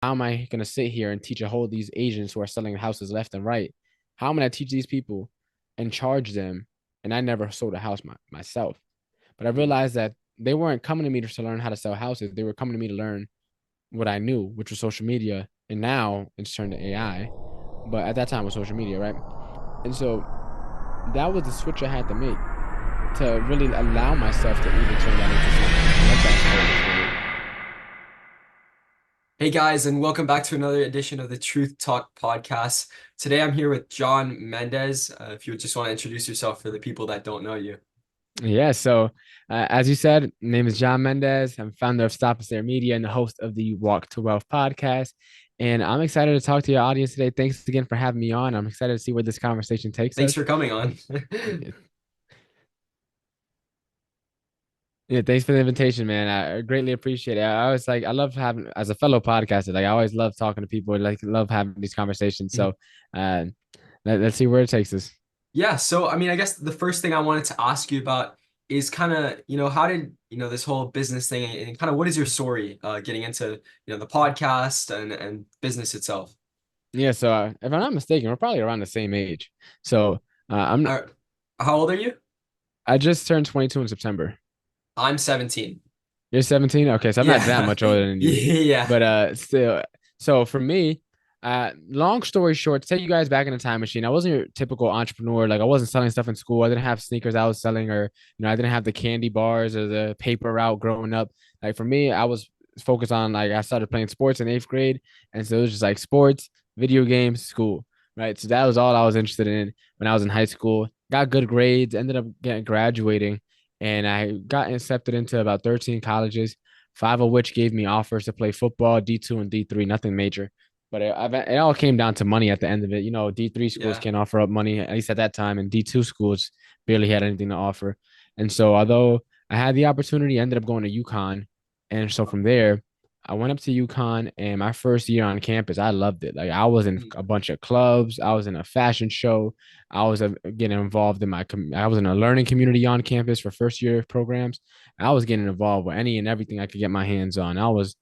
how am I going to sit here and teach a whole these agents who are selling houses left and right? How am I going to teach these people and charge them? And I never sold a house myself. But I realized that they weren't coming to me to learn how to sell houses. They were coming to me to learn what I knew, which was social media. And now it's turned to AI. But at that time it was social media, right? And so that was the switch I had to make to really allow myself to even turn that into something. And that's how it was for me. Hey guys, and welcome back to another edition of the Truth Talk podcast. Today I'm here with John Mendez. If you would just want to introduce yourself for the people that don't know you. Yeah. So, as you said, my name is John Mendez. I'm founder of Stop Us There Media and the host of the Walk to Wealth podcast. And I'm excited to talk to your audience today. Thanks again for having me on. I'm excited to see where this conversation takes Thanks us. for coming on. Yeah, yeah, thanks for the invitation, man. I greatly appreciate it. I always I love having, as a fellow podcaster, I always love talking to people, love having these conversations. So, uh, let's see where it takes us. Yeah, so I guess the first thing I wanted to ask you about is kind of, how did, this whole business thing and kind of what is your story getting into, the podcast and business itself? Yeah. So, if I'm not mistaken, we're probably around the same age. So, I'm Uh, how old are you? I just turned 22 in September. I'm 17. You're 17? Okay, so I'm not that Yeah. much older than you. Yeah. But still, so for me, long story short, to take you guys back in the time machine, I wasn't your typical entrepreneur. Like I wasn't selling stuff in school. I didn't have sneakers I was selling, or I didn't have the candy bars or the paper route growing up. Like for me, I was focused on like I started playing sports in eighth grade. And so it was just like sports, video games, school. Right. So that was all I was interested in when I was in high school. Got good grades, ended up getting graduating and I got accepted into about 13 colleges, five of which gave me offers to play football, D2 and D3, nothing major. But it all came down to money at the end of it. D3 schools Yeah. can't offer up money, at least at that time, and D2 schools barely had anything to offer. And so, although I had the opportunity, I ended up going to UConn. And so from there, I went up to UConn, and my first year on campus, I loved it. Like I was in a bunch of clubs, I was in a fashion show, I was getting involved in I was in a learning community on campus for first year programs. I was getting involved with any and everything I could get my hands on. I was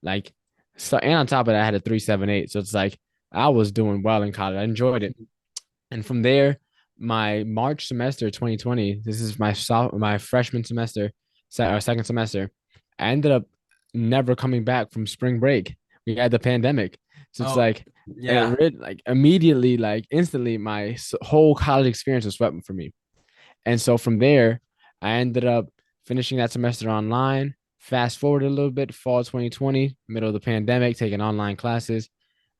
like, so, and on top of that, I had a 3.78. So it's like I was doing well in college. I enjoyed it. And from there, my March semester 2020, this is my freshman semester, or second semester, I ended up never coming back from spring break. We had the pandemic. So it's Oh, like yeah. like immediately, like instantly, my whole college experience was swept for me. And so from there, I ended up finishing that semester online. Fast forward a little bit, fall 2020, middle of the pandemic, taking online classes.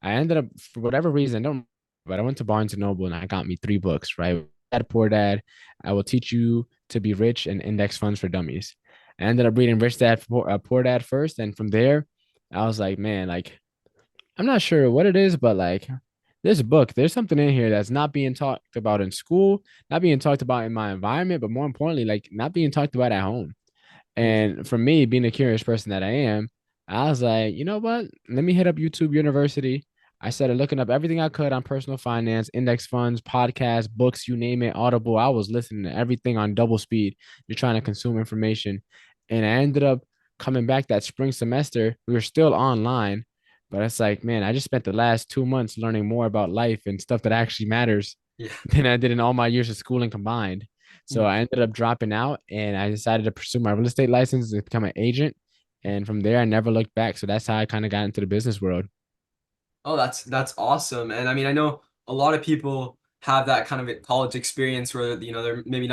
I ended up, for whatever reason, I don't, but I went to Barnes and Noble and I got me three books, right? Dad, Poor Dad, I Will Teach You to Be Rich, and Index Funds for Dummies. I ended up reading Rich Dad, Poor Dad first. And from there, I was like, man, like, I'm not sure what it is, but like this book, there's something in here that's not being talked about in school, not being talked about in my environment, but more importantly, like not being talked about at home. And for me, being a curious person that I am, I was like, you know what? Let me hit up YouTube University. I started looking up everything I could on personal finance, index funds, podcasts, books, you name it, Audible. I was listening to everything on double speed. You're trying to consume information. And I ended up coming back that spring semester. We were still online, but it's like, man, I just spent the last 2 months learning more about life and stuff that actually matters Yeah. than I did in all my years of schooling combined. So I ended up dropping out and I decided to pursue my real estate license to become an agent. And from there, I never looked back. So that's how I kind of got into the business world. Oh, that's awesome. And I know a lot of people have that kind of college experience where, they're maybe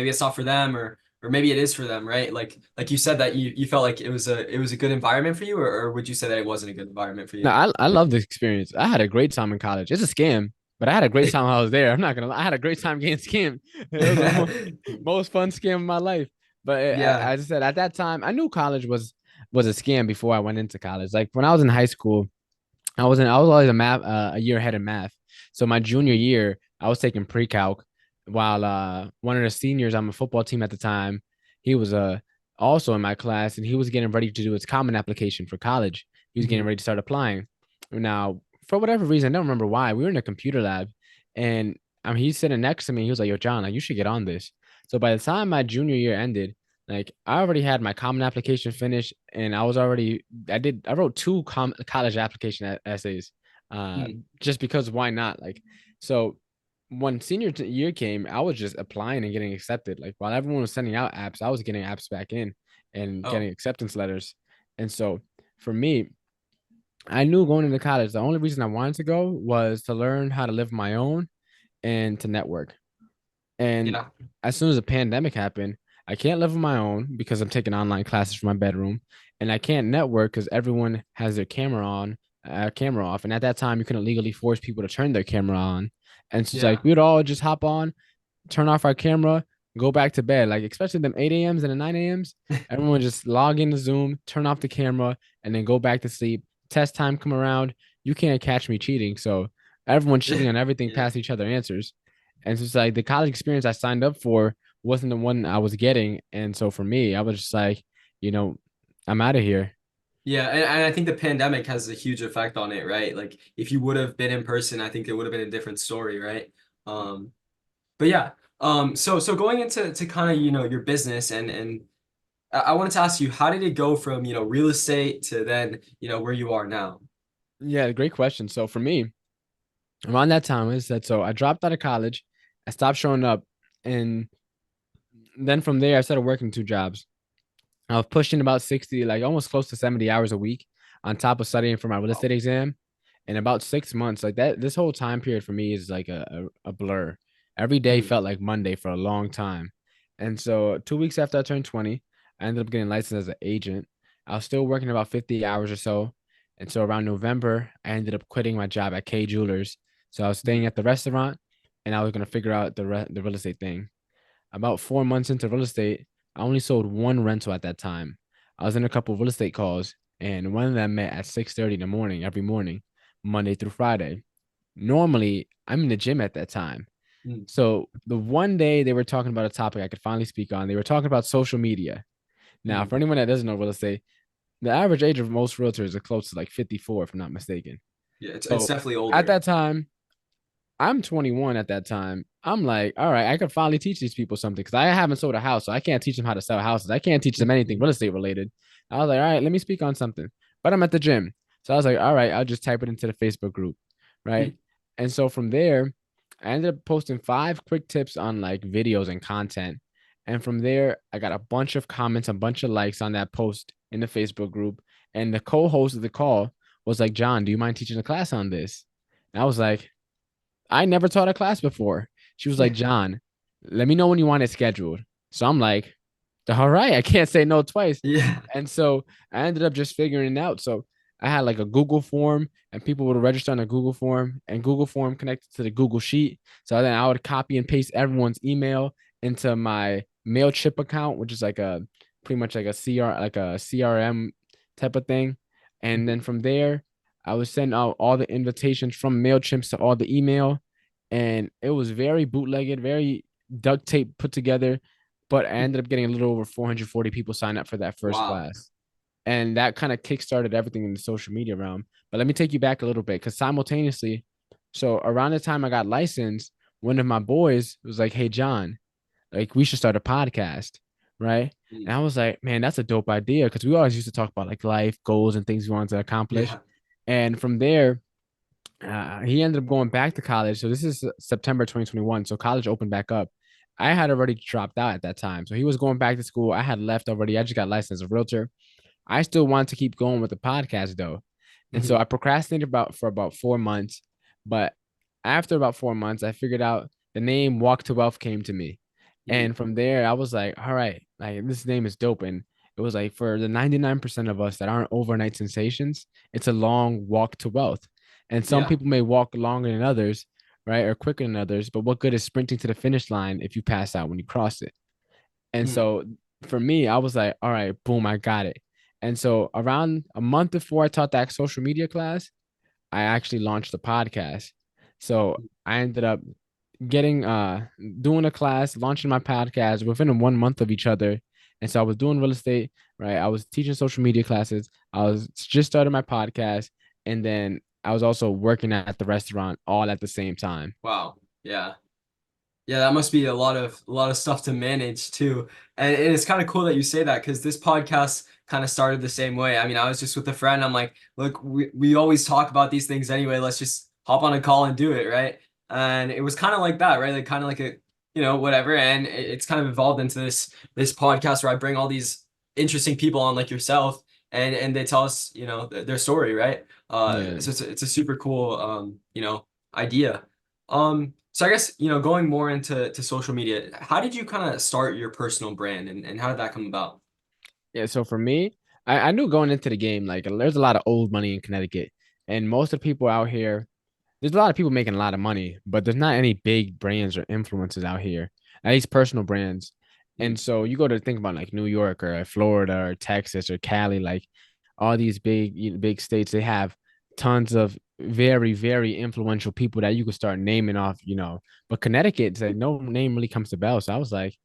it's not for them or maybe it is for them, right? Like you said that you felt like it was a good environment for you, or would you say that it wasn't a good environment for No, you? I love this experience. I had a great time in college. It's a scam, but I had a great time while I was there. I'm not gonna lie. I had a great time getting scammed. It was the most fun scam of my life. But Yeah. as I said, at that time, I knew college was a scam before I went into college. Like when I was in high school, I was always a year ahead in math. So my junior year, I was taking pre-calc while one of the seniors on my football team at the time, he was also in my class and he was getting ready to do his common application for college. He was getting Mhm. ready to start applying. Now, for whatever reason, I don't remember why, we were in a computer lab and he's sitting next to me. He was like, "Yo, John, like you should get on this." So by the time my junior year ended, Like I already had my common application finished, and I wrote two college application essays, uh, Mm. just because why not? Like, so when year came, I was just applying and getting accepted. Like while everyone was sending out apps, I was getting apps back in and Oh, getting acceptance letters. And so for me, I knew going into college, the only reason I wanted to go was to learn how to live my own and to network. And yeah. as soon as the pandemic happened, I can't live on my own because I'm taking online classes from my bedroom, and I can't network because everyone has their camera off. And at that time, you couldn't legally force people to turn their camera on. And so it's like Yeah. we would all just hop on, turn off our camera, go back to bed. Like especially them 8 a.m.s and the 9 a.m.s, everyone just log into Zoom, turn off the camera, and then go back to sleep. Test time come around, you can't catch me cheating. So everyone's cheating on everything Yeah. past each other answers. And so it's like the college experience I signed up for wasn't the one I was getting. And so for me, I was just like, you know, I'm out of here. Yeah, and I think the pandemic has a huge effect on it, right? Like if you would have been in person, I think it would have been a different story, right? Um, but yeah, so going into kind of, your business and I wanted to ask you, how did it go from, real estate to then, where you are now? Yeah, great question. So for me, around that time, I said so I dropped out of college, I stopped showing up, and then from there I started working two jobs. I was pushing about 60, like almost close to 70 hours a week on top of studying for my real Wow. estate exam. In about 6 months, like that, this whole time period for me is like a blur. Every day Mm, felt like Monday for a long time. And so 2 weeks after I turned 20, I ended up getting licensed as an agent. I was still working about 50 hours or so. And so around November, I ended up quitting my job at K Jewelers. So I was mm, staying at the restaurant and I was going to figure out the real estate thing. About 4 months into real estate, I only sold one rental at that time. I was in a couple of real estate calls, and one of them met at 6:30 in the morning every morning, Monday through Friday. Normally, I'm in the gym at that time. mm, So the one day they were talking about a topic I could finally speak on, they were talking about social media. Now, mm. for anyone that doesn't know real estate, the average age of most realtors are close to like 54, if I'm not mistaken. Yeah, it's So definitely at older. that time, I'm 21 at that time. I'm like, all right, I could finally teach these people something because I haven't sold a house, so I can't teach them how to sell houses. I can't teach them anything real estate related. I was like, all right, let me speak on something. But I'm at the gym. So I was like, all right, I'll just type it into the Facebook group. Right. And so from there, I ended up posting 5 quick tips on like videos and content. And from there, I got a bunch of comments, a bunch of likes on that post in the Facebook group. And the co-host of the call was like, John, do you mind teaching a class on this? And I was like, I never taught a class before. She was like, John, let me know when you want it scheduled. So I'm like, all right, I can't say no twice. Yeah. And so I ended up just figuring it out. So I had like a Google form and people would register on a Google form and Google form connected to the Google Sheet. So then I would copy and paste everyone's email into my MailChimp account, which is like a pretty much like a CRM type of thing. And then from there, I would send out all the invitations from MailChimp to all the email. And it was very bootlegged, very duct tape put together. But I ended up getting a little over 440 people sign up for that first Wow. class. And that kind of kickstarted everything in the social media realm. But let me take you back a little bit because simultaneously, so around the time I got licensed, one of my boys was like, hey, John, like we should start a podcast. Right. Mm, And I was like, man, that's a dope idea because we always used to talk about like life goals and things we wanted to accomplish. yeah. And from there, he ended up going back to college. So this is September 2021. So college opened back up. I had already dropped out at that time. So he was going back to school. I had left already. I just got licensed as a realtor. I still wanted to keep going with the podcast though. And so Mhm, I procrastinated for about 4 months. But after about 4 months, I figured out the name Walk to Wealth came to me. mhm. And from there, I was like, all right, like this name is dope. And it was like for the 99% of us that aren't overnight sensations, it's a long walk to wealth. And some Yeah. people may walk longer than others, right? Or quicker than others. But what good is sprinting to the finish line if you pass out when you cross it? And Mm, so for me, I was like, all right, boom, I got it. And so around a month before I taught that social media class, I actually launched the podcast. So I ended up getting doing a class, launching my podcast within 1 month of each other. And so I was doing real estate, right? I was teaching social media classes. I was just starting my podcast, and then I was also working at the restaurant all at the same time. wow. Yeah. Yeah, that must be a lot of stuff to manage too. And it's kind of cool that you say that because this podcast kind of started the same way. I mean, I was just with a friend. I'm like, look, we always talk about these things anyway. Let's just hop on a call and do it, right? And it was kind of like that, right? Like kind of like a, whatever. And it's kind of evolved into this podcast where I bring all these interesting people on like yourself and they tell us, their story, right? Yeah. So it's a super cool idea. So I guess, going more into social media, how did you kind of start your personal brand and how did that come about? Yeah, so for me, I knew going into the game, like there's a lot of old money in Connecticut, and most of the people out here, there's a lot of people making a lot of money, but there's not any big brands or influencers out here, at least personal brands. Mm. And so you go to think about like New York or Florida or Texas or Cali, like all these big states, they have tons of very, very influential people that you could start naming off, But Connecticut, it's like no name really comes to bell. So I was like,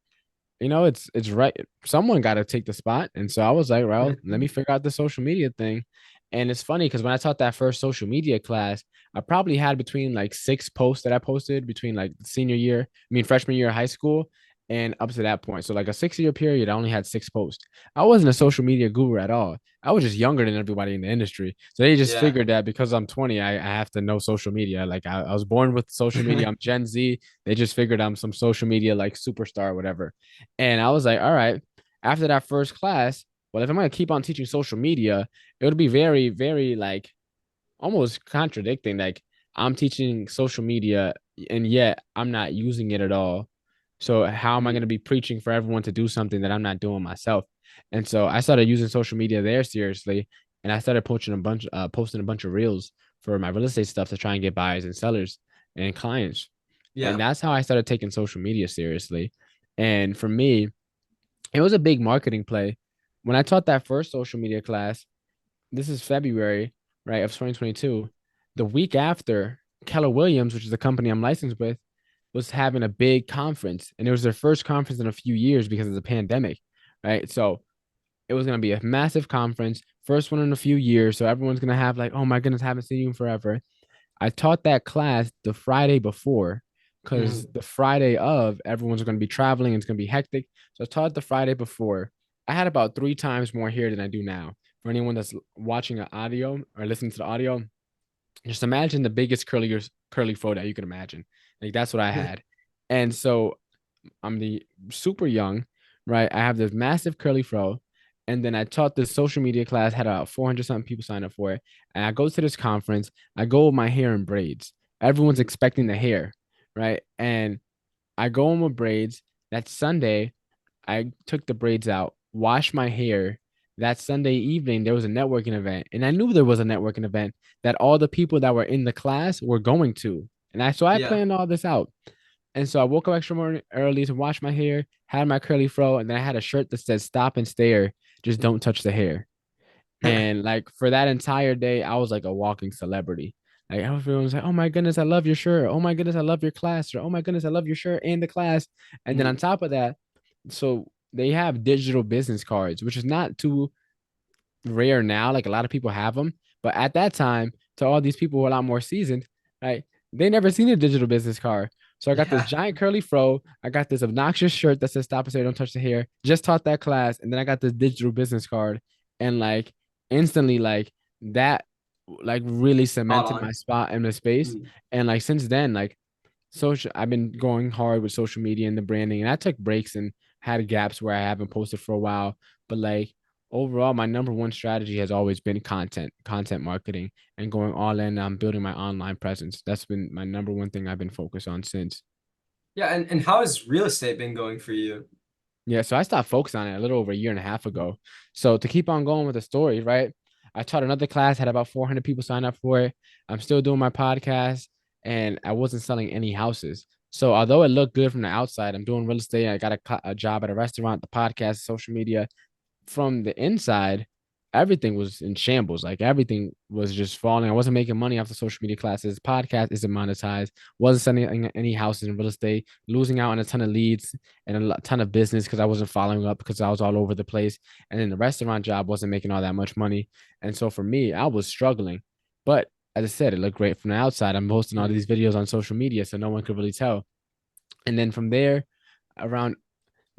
it's right. Someone got to take the spot. And so I was like, well, let me figure out the social media thing. And it's funny because when I taught that first social media class, I probably had between like 6 posts that I posted between like senior year, freshman year of high school and up to that point. So like a 6 year period, I only had 6 posts. I wasn't a social media guru at all. I was just younger than everybody in the industry. So they just Yeah. figured that because I'm 20, I have to know social media. Like I was born with social media. I'm Gen Z. They just figured I'm some social media like superstar or whatever. And I was like, all right, after that first class, well, if I'm going to keep on teaching social media, it would be very, very like almost contradicting. Like I'm teaching social media and yet I'm not using it at all. So how am I going Mm. to be preaching for everyone to do something that I'm not doing myself? And so I started using social media there seriously, and I started posting a bunch of reels for my real estate stuff to try and get buyers and sellers and clients. And Yeah. that's how I started taking social media seriously. And for me, it was a big marketing play. When I taught that first social media class, this is February, right, of 2022. The week after, Keller Williams, which is the company I'm licensed with, was having a big conference. And it was their first conference in a few years because of the pandemic, right? So it was going to be a massive conference, first one in a few years. So everyone's going to have like, oh my goodness, I haven't seen you in forever. I taught that class the Friday before because Mhm. the Friday of everyone's going to be traveling and it's going to be hectic. So I taught the Friday before. I had about 3 times more here than I do now. For anyone that's watching an audio or listening to the audio, just imagine the biggest curly fro that you can imagine. Like that's what I had. And so I'm the super young, right? I have this massive curly fro. And then I taught this social media class, had about 400 something people sign up for it. And I go to this conference, I go with my hair in braids. Everyone's Mhm. expecting the hair, right? And I go in with braids. That Sunday, I took the braids out, washed my hair. That Sunday evening, there was a networking event. And I knew there was a networking event that all the people that were in the class were going to. So I Yeah. planned all this out. And so I woke up extra morning early to wash my hair, had my curly fro, and then I had a shirt that said "Stop and Stare, just don't touch the hair." And like for that entire day, I was like a walking celebrity. Like everyone was like, "Oh my goodness, I love your shirt. Oh my goodness, I love your class." Or "Oh my goodness, I love your shirt and the class." And then on Mhm. top of that, so they have digital business cards, which is not too rare now. Like a lot of people have them, but at that time, to all these people who are a lot more seasoned, right? They never seen a digital business card. So I got this Yeah. giant curly fro. I got this obnoxious shirt that says "Stop and Say Don't Touch the Hair." Just taught that class, and then I got this digital business card, and like instantly, like that, like really Spot cemented my on. spot in the space. Mhm. And like since then, like social I've been going hard with social media and the branding, and I took breaks and had gaps where I haven't posted for a while, but like overall my number one strategy has always been content marketing and going all in on building my online presence. That's been my number one thing I've been focused on since. Yeah, and how has real estate been going for you? Yeah, so I stopped focusing on it a little over a year and a half ago. So to keep on going with the story, right? I taught another class, had about 400 people sign up for it. I'm still doing my podcast, and I wasn't selling any houses. So although it looked good from the outside, I'm doing real estate. I got a job at a restaurant, the podcast, social media. From the inside, everything was in shambles. Like everything was just falling. I wasn't making money off the social media classes. Podcast isn't monetized. Wasn't selling any houses in real estate. Losing out on a ton of leads and a ton of business because I wasn't following up because I was all over the place. And then the restaurant job wasn't making all that much money. And so for me, I was struggling. But as I said, it looked great from the outside. I'm posting all Mhm. these videos on social media, so no one could really tell. And then from there, around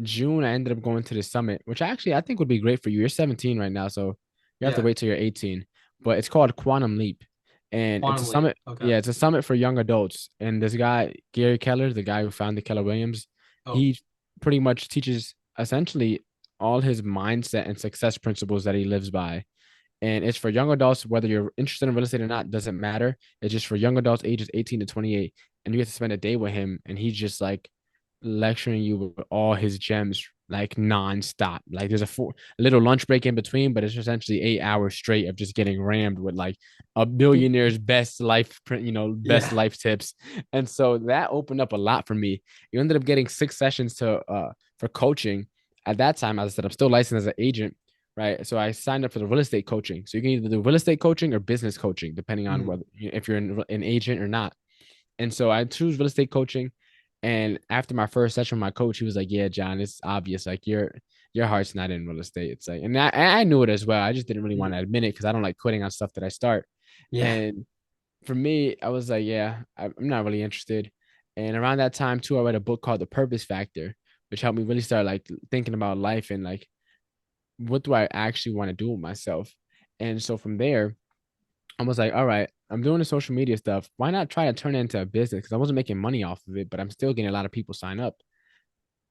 June, I ended up going to the summit, which I think would be great for you. You're 17 right now, so you have to Yeah. wait till you're 18. But it's called Quantum Leap, and it's a Quantum leap. summit. Okay. Yeah, it's a summit for young adults. And this guy, Gary Keller, the guy who founded Keller Williams, Oh. he pretty much teaches essentially all his mindset and success principles that he lives by. And it's for young adults, whether you're interested in real estate or not, doesn't matter. It's just for young adults ages 18 to 28. And you get to spend a day with him, and he's just like lecturing you with all his gems, like nonstop. Like there's a little lunch break in between, but it's essentially 8 hours straight of just getting rammed with like a billionaire's best life, best Yeah. life tips. And so that opened up a lot for me. You ended up getting 6 sessions for coaching. At that time, as I said, I'm still licensed as an agent, right? So I signed up for the real estate coaching. So you can either do real estate coaching or business coaching, depending on Mhm. whether if you're an agent or not. And so I choose real estate coaching. And after my first session with my coach, he was like, "Yeah, John, it's obvious. Like your heart's not in real estate." It's like, and I knew it as well. I just didn't really want Mhm. to admit it because I don't like quitting on stuff that I start. Yeah. And for me, I was like, "Yeah, I'm not really interested." And around that time too, I read a book called The Purpose Factor, which helped me really start like thinking about life and like what do I actually want to do with myself. And so from there, I was like, all right, I'm doing the social media stuff. Why not try to turn it into a business? Because I wasn't making money off of it, but I'm still getting a lot of people sign up.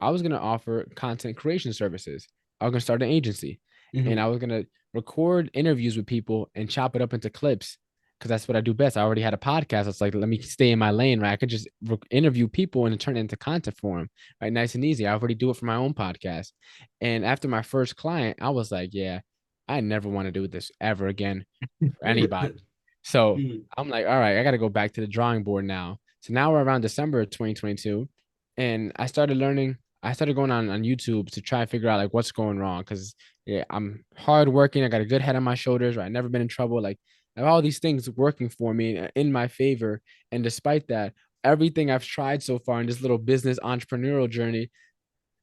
I was going to offer content creation services. I was going to start an agency, and Mhm. I was going to record interviews with people and chop it up into clips because that's what I do best. I already had a podcast. It's like, let me stay in my lane, right? I could just interview people and turn it into content for them, right? Nice and easy. I already do it for my own podcast. And after my first client, I was like, yeah, I never want to do this ever again for anybody. So Mhm. I'm like, all right, I got to go back to the drawing board now. So now we're around December of 2022, and I started learning. I started going on YouTube to try and figure out like what's going wrong because yeah, I'm hardworking. I got a good head on my shoulders. Right? I've never been in trouble. Like I have all these things working for me in my favor, and despite that, everything I've tried so far in this little business entrepreneurial journey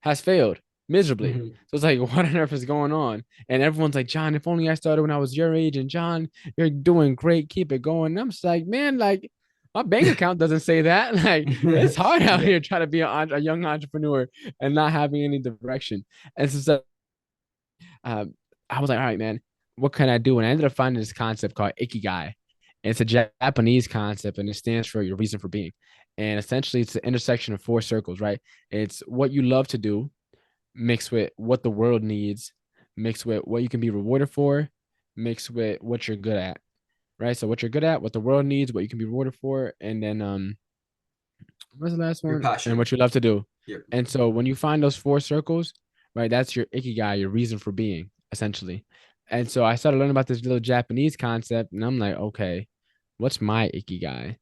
has failed miserably. Mhm. So it's like, what on earth is going on? And everyone's like, John, if only I started when I was your age. And John, you're doing great. Keep it going. And I'm just like, man, like my bank account doesn't say that. Like it's hard out Yeah. here trying to be a young entrepreneur and not having any direction. And so um, I was like, all right, man, what can I do? And I ended up finding this concept called Ikigai. And it's a Japanese concept and it stands for your reason for being. And essentially, it's the intersection of four circles, right? It's what you love to do, mixed with what the world needs, mixed with what you can be rewarded for, mixed with what you're good at, right? So what you're good at, what the world needs, what you can be rewarded for, and then what's the last Your one? And passion. what you love to do. Yep. And so when you find those four circles, right, that's your ikigai, your reason for being, essentially. And so I started learning about this little Japanese concept, and I'm like, okay, what's my ikigai?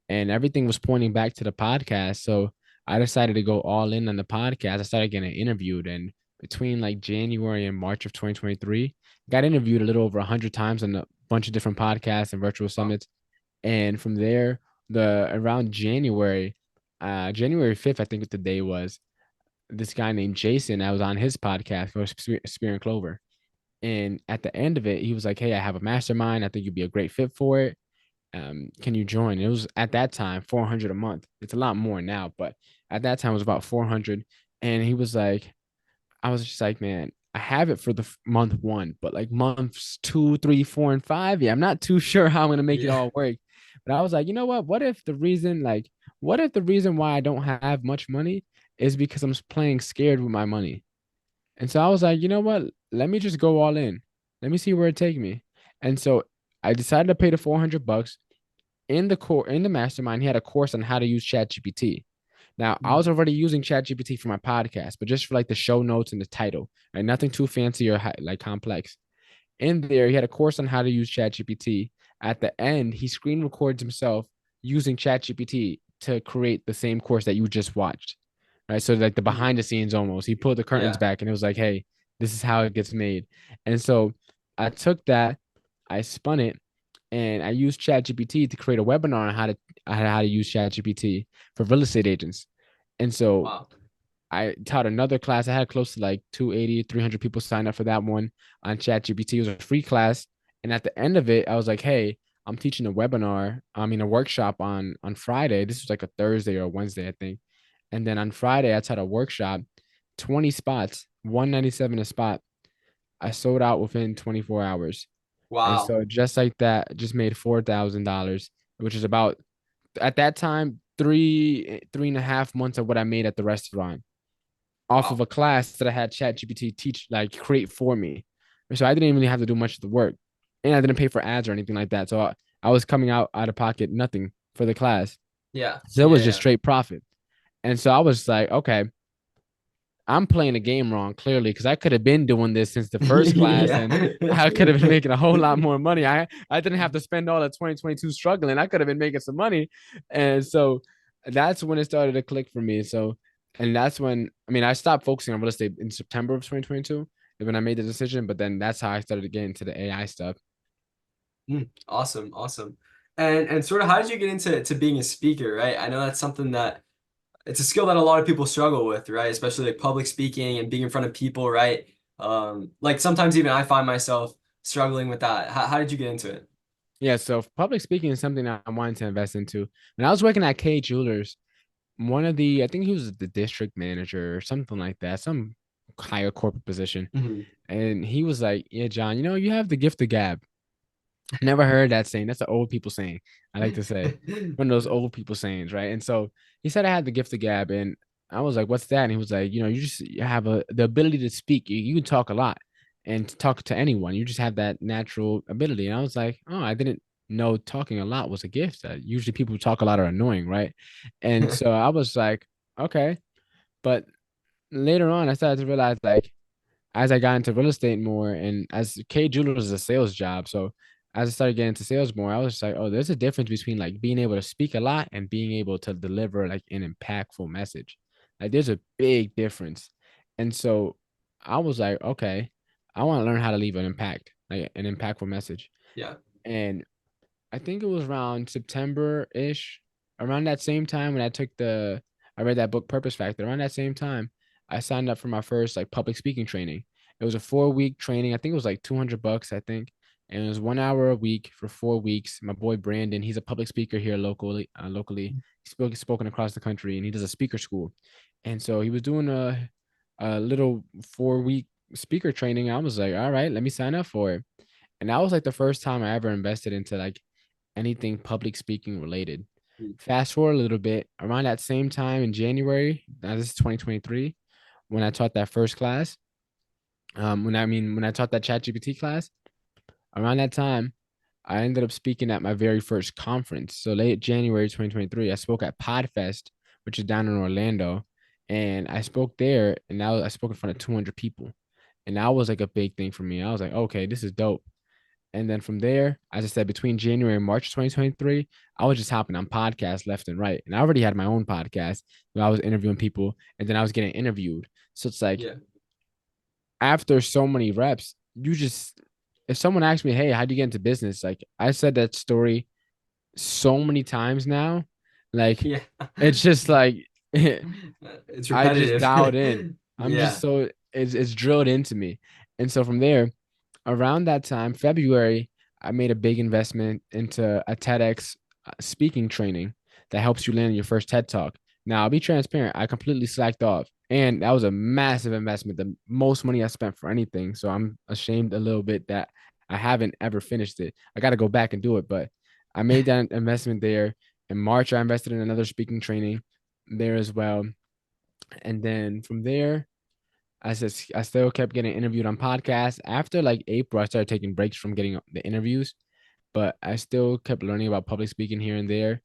And everything was pointing back to the podcast. So I decided to go all in on the podcast. I started getting interviewed, and between like January and March of 2023, got interviewed a little over 100 times on a bunch of different podcasts and virtual Wow. summits. And from there, the around January 5th, I think what the day was, this guy named Jason, I was on his podcast, called Spear and Clover. And at the end of it, he was like, hey, I have a mastermind. I think you'd be a great fit for it. Can you join? It was at that time 400 a month. It's a lot more now, but at that time it was about 400. And he was like, I was just like, man, I have it for the month one, but like months two, three, four, and five, yeah, I'm not too sure how I'm gonna make it Yeah. all work. But I was like, you know what? What if the reason why I don't have much money is because I'm playing scared with my money? And so I was like, you know what? Let me just go all in. Let me see where it take me. And so I decided to pay the $400 in the mastermind. He had a course on how to use ChatGPT. Now, I Mhm. was already using ChatGPT for my podcast, but just for like the show notes and the title, right? Nothing too fancy or like complex. In there, he had a course on how to use ChatGPT. At the end, he screen records himself using ChatGPT to create the same course that you just watched, right? So like the Mhm. behind the scenes almost. He pulled the curtains Yeah. back and it was like, hey, this is how it gets made. And so I took that, I spun it, and I used ChatGPT to create a webinar on how to use ChatGPT for real estate agents. And so Wow. I taught another class. I had close to like 280, 300 people sign up for that one on ChatGPT. It was a free class. And at the end of it, I was like, hey, I'm teaching a webinar, a workshop on Friday. This was like a Thursday or a Wednesday, I think. And then on Friday, I taught a workshop, 20 spots, 197 a spot. I sold out within 24 hours. And Wow. so just like that, just made $4,000, which is about at that time, three and a half months of what I made at the restaurant off of Wow. a class that I had ChatGPT teach, like create for me. So I didn't even have to do much of the work. And I didn't pay for ads or anything like that. So I was coming out of pocket nothing for the class. Yeah. So it Yeah. was just Yeah. straight profit. And so I was like, okay, I'm playing the game wrong, clearly, because I could have been doing this since the first class Yeah. and I could have been making a whole lot more money. I didn't have to spend all of 2022 struggling. I could have been making some money. And so that's when it started to click for me. So, and that's when, I mean, I stopped focusing on real estate in September of 2022 when I made the decision, but then that's how I started to get into the AI stuff. Awesome. Awesome. And sort of how did you get into being a speaker, right? I know that's something that it's a skill that a lot of people struggle with, right? Especially like public speaking and being in front of people, right? Like sometimes even I find myself struggling with that. How did you get into it? Yeah. So public speaking is something that I wanted to invest into. When I was working at K Jewelers, I think he was the district manager or something like that, some higher corporate position. Mhm. And he was like, yeah, John, you have the gift of gab. Never heard that saying. That's an old people saying. I like to say one of those old people sayings, right? And so he said I had the gift of gab, and I was like, "What's that?" And he was like, you have the ability to speak. You can talk a lot and talk to anyone. You just have that natural ability." And I was like, "Oh, I didn't know talking a lot was a gift. Usually people who talk a lot are annoying, right?" And so I was like, "Okay," but later on, I started to realize like as I got into real estate more and as K Jewelers is a sales job. So as I started getting into sales more, I was just like, oh, there's a difference between like being able to speak a lot and being able to deliver like an impactful message. Like there's a big difference. And so I was like, okay, I want to learn how to leave an impact, like an impactful message. Yeah. And I think it was around September-ish, around that same time when I read that book Purpose Factor. Around that same time, I signed up for my first like public speaking training. It was a 4 week training. I think it was like $200, I think. And it was 1 hour a week for 4 weeks. My boy Brandon, he's a public speaker here locally. He's spoken across the country and he does a speaker school. And so he was doing a little 4 week speaker training. I was like, all right, let me sign up for it. And that was like the first time I ever invested into like anything public speaking related. Mm. Fast forward a little bit, around that same time in January, now this is 2023, when I taught that first class, when I taught that ChatGPT class, around that time, I ended up speaking at my very first conference. So late January 2023, I spoke at Podfest, which is down in Orlando. And I spoke there, and now I spoke in front of 200 people. And that was like a big thing for me. I was like, okay, this is dope. And then from there, as I said, between January and March 2023, I was just hopping on podcasts left and right. And I already had my own podcast where I was interviewing people and then I was getting interviewed. So it's like Yeah. after so many reps, if someone asks me, hey, how do you get into business? Like I said that story so many times now. Like Yeah. it's just like It's I just repetitive. dialed in. I'm just Yeah. so it's drilled into me. And so from there, around that time, February, I made a big investment into a TEDx speaking training that helps you land your first TED Talk. Now, I'll be transparent. I completely slacked off. And that was a massive investment, the most money I spent for anything. So I'm ashamed a little bit that I haven't ever finished it. I got to go back and do it. But I made that investment there. In March, I invested in another speaking training there as well. And then from there, I still kept getting interviewed on podcasts. After like April, I started taking breaks from getting the interviews, but I still kept learning about public speaking here and there.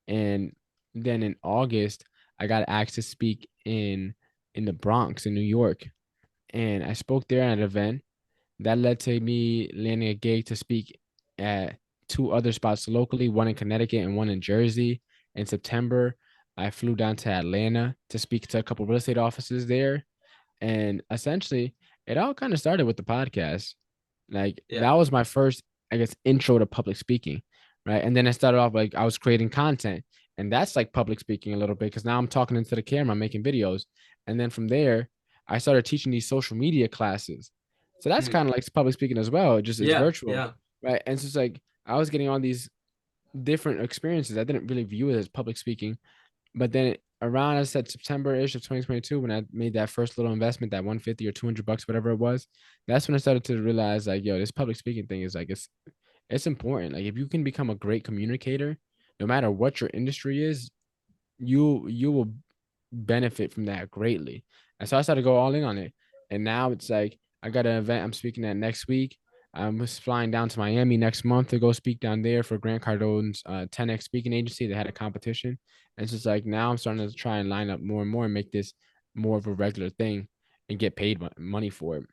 And then in August, I got asked to speak in the Bronx in New York, and I spoke there at an event that led to me landing a gig to speak at two other spots locally, one in Connecticut and one in Jersey. In September, I flew down to Atlanta to speak to a couple real estate offices there, and essentially, it all kind of started with the podcast. Like Yeah. that was my first, I guess, intro to public speaking, right? And then I started off like I was creating content, and that's like public speaking a little bit because now I'm talking into the camera, I'm making videos, and then from there, I started teaching these social media classes. So that's Mm. kind of like public speaking as well. It just it's Yeah. virtual, Yeah. right? And so it's like I was getting all these different experiences. I didn't really view it as public speaking, but then around, I said September-ish of 2022, when I made that first little investment, that 150 or $200, whatever it was, that's when I started to realize like, yo, this public speaking thing is like, it's important. Like if you can become a great communicator, no matter what your industry is, you will benefit from that greatly. And so I started to go all in on it. And now it's like I got an event I'm speaking at next week. I'm just flying down to Miami next month to go speak down there for Grant Cardone's 10X speaking agency. They had a competition. And it's just like now I'm starting to try and line up more and more and make this more of a regular thing and get paid money for it.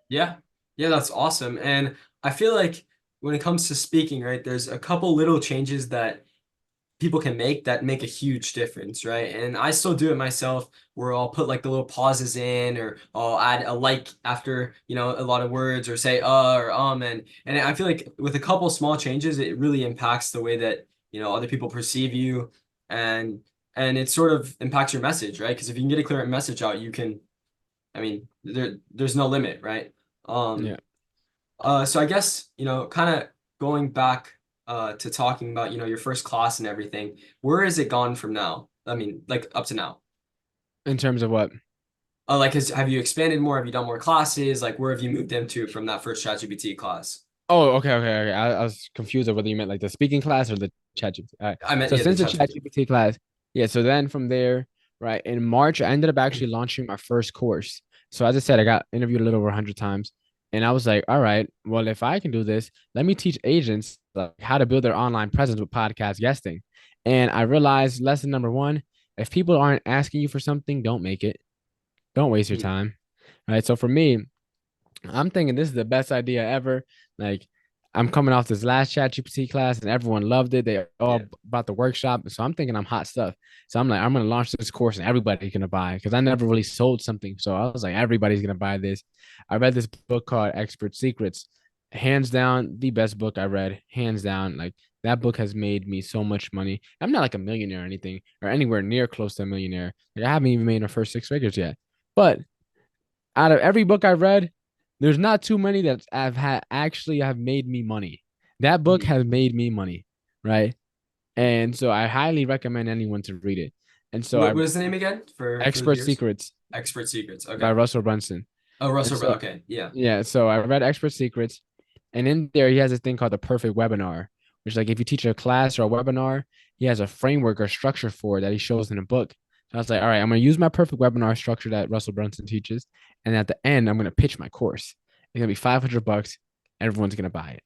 Yeah. Yeah, that's awesome. And I feel like when it comes to speaking, right, there's a couple little changes that people can make that make a huge difference, right? And I still do it myself where I'll put like the little pauses in or I'll add a like after, a lot of words or say or and I feel like with a couple small changes it really impacts the way that, other people perceive you and it sort of impacts your message, right? Because if you can get a clear message out, you can there's no limit, right? Yeah. Um so I guess, kind of going back to talking about, your first class and everything, where has it gone from now? I mean, like up to now. In terms of what? Like, have you expanded more? Have you done more classes? Like, where have you moved into from that first ChatGPT class? Oh, okay. I was confused of whether you meant like the speaking class or the chat GPT. All right. I meant, So yeah, the since the chat ChatGPT. GPT class, yeah. So then from there, right, in March, I ended up actually launching my first course. So as I said, I got interviewed a little over 100 times. And I was like, all right, well, if I can do this, let me teach agents like how to build their online presence with podcast guesting. And I realized lesson number one, if people aren't asking you for something, don't make it. Don't waste your time. Right. So for me, I'm thinking this is the best idea ever. Like, I'm coming off this last chat GPT class and everyone loved it. They all Yeah. about the workshop. So I'm thinking I'm hot stuff. So I'm like, I'm going to launch this course and everybody's going to buy because I never really sold something. So I was like, everybody's going to buy this. I read this book called Expert Secrets. Hands down, the best book I read. Hands down. Like, that book has made me so much money. I'm not like a millionaire or anything or anywhere near close to a millionaire. Like, I haven't even made my first 6 figures yet. But out of every book I read, there's not too many that have made me money. That book Mhm. has made me money, right? And so I highly recommend anyone to read it. And so What I was the name again for the Expert viewers? Secrets Expert Secrets. by Okay. Russell Brunson. Oh, And Russell. so Okay. Yeah. yeah, so I read Expert Secrets, and in there he has this thing called the perfect webinar, which like if you teach a class or a webinar, he has a framework or structure for it that he shows in a book. So I was like, all right, I'm gonna use my perfect webinar structure that Russell Brunson teaches, and at the end, I'm gonna pitch my course. It's gonna be $500. Everyone's gonna buy it,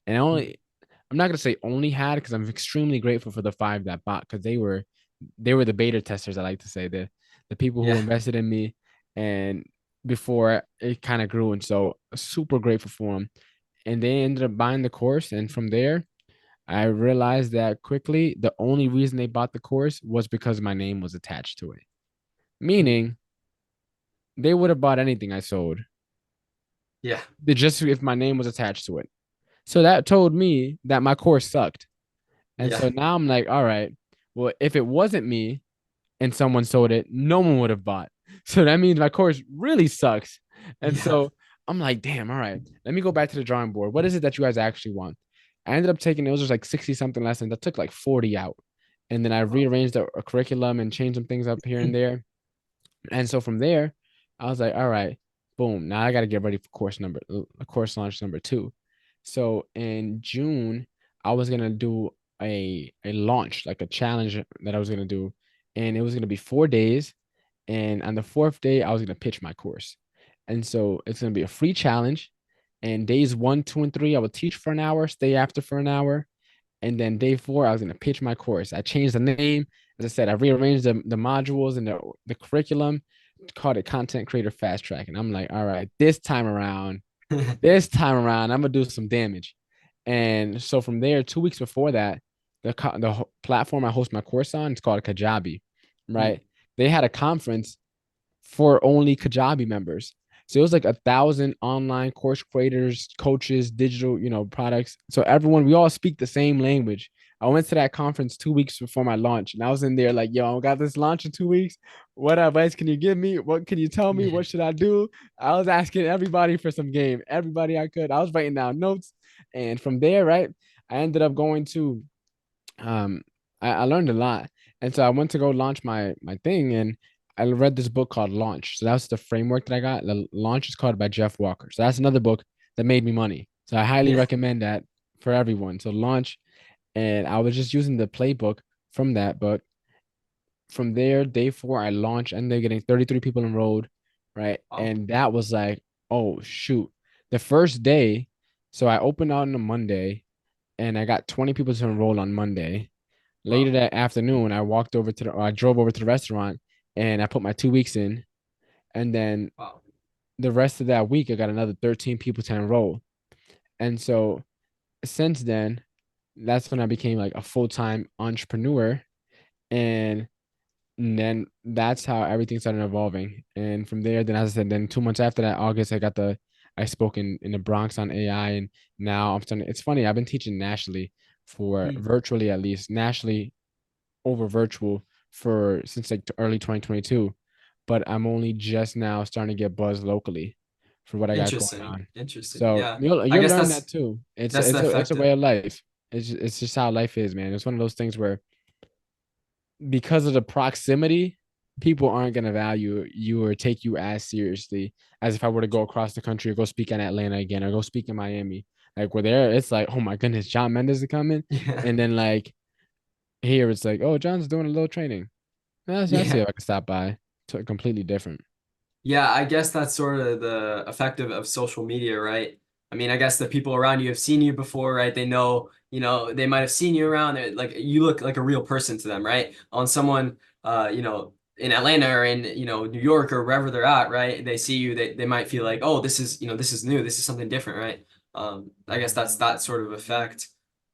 and I'm not gonna say only had because I'm extremely grateful for the five that bought because they were the beta testers. I like to say the people who Yeah. invested in me, and before it kind of grew, and so super grateful for them. And they ended up buying the course, and from there, I realized that quickly the only reason they bought the course was because my name was attached to it. Mhm. Meaning they would have bought anything I sold, Yeah. just if my name was attached to it. So that told me that my course sucked. And Yeah. so now I'm like, all right, well, if it wasn't me, and someone sold it, no one would have bought. So that means my course really sucks. And Yeah. so I'm like, damn, all right, let me go back to the drawing board. What is it that you guys actually want? I ended up taking, it was just like 60 something lessons. I took like 40 out. And then I Wow. rearranged a curriculum and changed some things up here and there. And so from there, I was like, all right, boom. Now I got to get ready for course launch number two. So in June, I was gonna do a launch, like a challenge that I was gonna do, and it was gonna be 4 days. And on the fourth day, I was gonna pitch my course. And so it's gonna be a free challenge. And days one, two, and three, I would teach for an hour, stay after for an hour. And then day four, I was going to pitch my course. I changed the name. As I said, I rearranged the modules and the curriculum, called it Content Creator Fast Track. And I'm like, all right, this time around, I'm going to do some damage. And so from there, 2 weeks before that, the platform I host my course on, it's called Kajabi, right? They had a conference for only Kajabi members. So it was like 1,000 online course creators, coaches, digital, products. So everyone, we all speak the same language. I went to that conference 2 weeks before my launch, and I was in there like, "Yo, I got this launch in 2 weeks. What advice can you give me? What can you tell me? Yeah. What should I do?" I was asking everybody for some game, everybody I could. I was writing down notes, and from there, right, I ended up going to um, I learned a lot. And so I went to go launch my thing, and I read this book called Launch. So that's the framework that I got. The Launch is called by Jeff Walker. So that's another book that made me money. So I highly Yeah. recommend that for everyone. So Launch, and I was just using the playbook from that book. From there, day four, I launched, and they're getting 33 people enrolled, right? Wow. And that was like, oh shoot. The first day, so I opened on a Monday, and I got 20 people to enroll on Monday. Later Wow. that afternoon, I drove over to the restaurant, and I put my 2 weeks in. And then Wow. the rest of that week, I got another 13 people to enroll. And so since then, that's when I became like a full-time entrepreneur. And then that's how everything started evolving. And from there, then as I said, then 2 months after that, August, I spoke in the Bronx on AI. And now I'm starting, it's funny, I've been teaching nationally for Mm. virtually, at least nationally over virtual for since like early 2022, but I'm only just now starting to get buzz locally for what I got going Interesting. on. Interesting. So Yeah. I you'll guess learn that too. that's the It's a effective. way of life. It's just how life is, man. It's one of those things where because of the proximity, people aren't gonna value you or take you as seriously as if I were to go across the country or go speak in Atlanta again or go speak in Miami. Like where there, it's like, oh my goodness, John Mendez is coming, Yeah. and then like here it's like, oh, John's doing a little training. I'll see Yeah. if I can stop by. Completely different. Yeah, I guess that's sort of the effect of social media, right? I mean, I guess the people around you have seen you before, right? They know, they might have seen you around. Like you look like a real person to them, right? On someone, in Atlanta or in, New York or wherever they're at, right? They see you, they might feel like, oh, this is new, this is something different, right? I guess that's that sort of effect.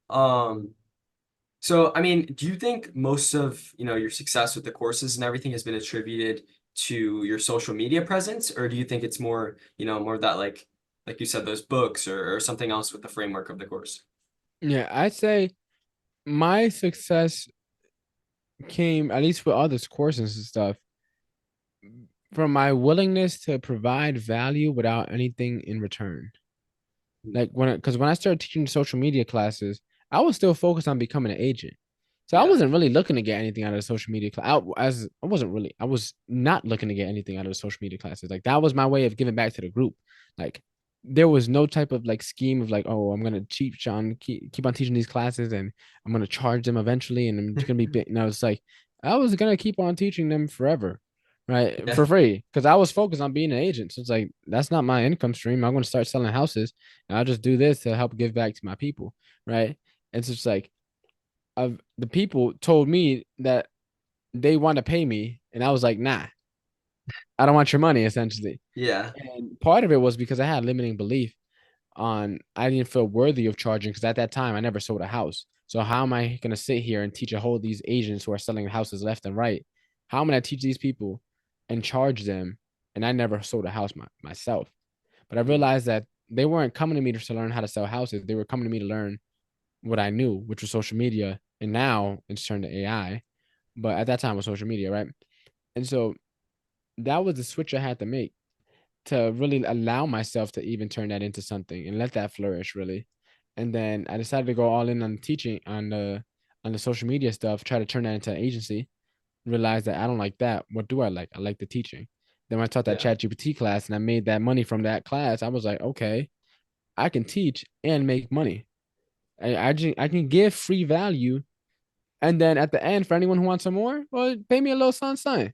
Um, so, I mean, do you think most of, your success with the courses and everything has been attributed to your social media presence, or do you think it's more, more of that like you said, those books or something else with the framework of the course? Yeah, I'd say my success came, at least with all this courses and stuff, from my willingness to provide value without anything in return. Like because when I started teaching social media classes, I was still focused on becoming an agent. So I Yeah. wasn't really looking to get anything out of the social media class. I wasn't really, I was not looking to get anything out of the social media classes. Like that was my way of giving back to the group. Like there was no type of like scheme of like, oh, I'm gonna keep on teaching these classes and I'm gonna charge them eventually and I'm gonna be big. No, it's like I was gonna keep on teaching them forever, right? Yeah. For free. Because I was focused on being an agent. So it's like that's not my income stream. I'm gonna start selling houses and I'll just do this to help give back to my people, right? It's just like the people told me that they want to pay me, and I was like, nah, I don't want your money, essentially. Yeah. And part of it was because I had limiting belief on I didn't feel worthy of charging because at that time I never sold a house. So how am I gonna sit here and teach a whole these agents who are selling houses left and right? How am I gonna teach these people and charge them? And I never sold a house myself. But I Mm. realized that they weren't coming to me to learn how to sell houses. They were coming to me to learn what I knew, which was social media. And now it's turned to AI. But at that time it was social media, right? And so that was the switch I had to make to really allow myself to even turn that into something and let that flourish really. And then I decided to go all in on teaching on the social media stuff, try to turn that into an agency, realize that I don't like that. What do I like? I like the teaching. Then when I taught that Yeah. chat GPT class and I made that money from that class, I was like, okay, I can teach and make money. I can give free value. And then at the end, for anyone who wants some more, well, pay me a little something.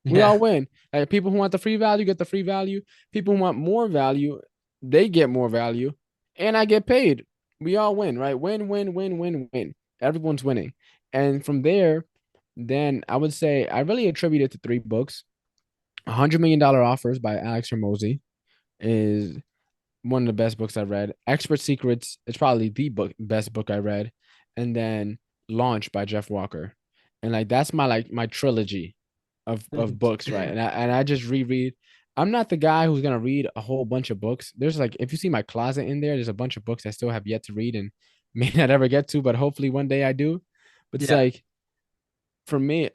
We Yeah. all win. Like people who want the free value get the free value. People who want more value, they get more value, and I get paid. We all win, right? Win, win, win, win, win. Everyone's winning. And from there, then I would say I really attribute it to three books. $100 Million Offers by Alex Hormozy is one of the best books I've read. Expert Secrets is probably the best book I read, and then Launch by Jeff Walker, and like that's my trilogy of books, right? And I just reread. I'm not the guy who's gonna read a whole bunch of books. There's like if you see my closet in there, there's a bunch of books I still have yet to read and may not ever get to, but hopefully one day I do. But it's Yeah. like for me,